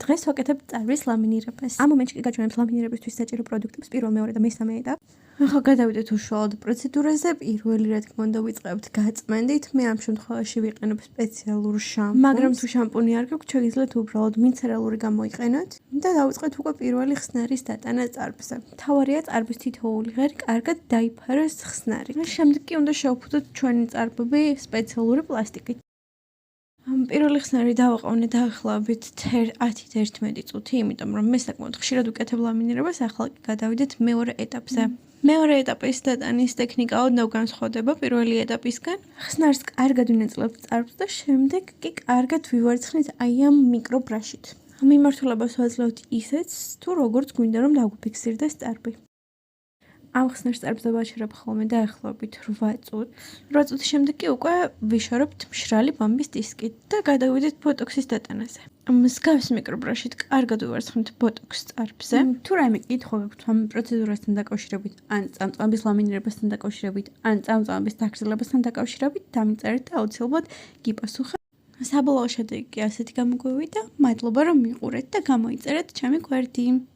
დღეს ვაკეთებ წარბის ლამინირებას. ამ მომენტში კი გაჩვენებს ლამინირებისთვის საჭირო პროდუქტებს პირველ, მეორე და მესამე ეტაპი. ახლა გადავიდეთ უშუალოდ პროცედურაზე. პირველი რა თქმა უნდა ვიწყებთ გაწმენდით. მე ამ შემთხვევაში ვიყენებ სპეციალურ შამპუნს, მაგრამ თუ შამპუნი არ გაქვთ, შეგიძლიათ უბრალოდ მინცერალური გამოიყენოთ და დავიწყეთ უკვე პირველი ხსნარის დატანა წარბზე. მთავარია წარბის თითოეული ღერი კარგად დაიფაროს ხსნარი. შემდეგ კი უნდა შევფუთოთ ჩვენი წარბები სპეციალური პლასტიკით. პირველი ხსნარი დავაყოვნე დაახლოებით 10-11 წუთი, იმიტომ რომ მე საკმაოდ ხშირად ვკეთებ ლამინირებას, ახლა კი გადავიდეთ მეორე ეტაპზე. მეორე ეტაპის დატანის ტექნიკა ოდნავ განსხვავდება პირველი ეტაპისგან. ხსნარს კარგად ვინაწილებთ წარბს და შემდეგ კი კარგად ვივარცხნით აი ამ მიკრობრაშით. მიმართულებას ვაძლევთ ისეც, თუ როგორც გვინდა რომ დაგვიფიქსირდეს წარბი. ამ ხსნარს წარბზე ვაჩერებ ხოლმე დაახლოებით 8 წუთს. 8 წუთის შემდეგ კი უკვე ვიშორებთ მშრალი ბამბის დისკით და გადავიდეთ ბოტოქსის დატანაზე. მსგავს მიკრობრაშით კარგად ვივარცხნით ბოტოქს წარბზე. თუ რაიმე კითხვა გაქვთ ამ პროცედურასთან დაკავშირებით, ან წამწამების ლამინირებასთან დაკავშირებით, ან წამწამების დაგრძელებასთან დაკავშირებით, დამიწერეთ და აუცილებლად გიპასუხებ. საბოლოო შედეგი კი ასეთი გამოგვივიდა. მადლობა რომ მიყურეთ და გამოიწერეთ ჩემი გვერდი.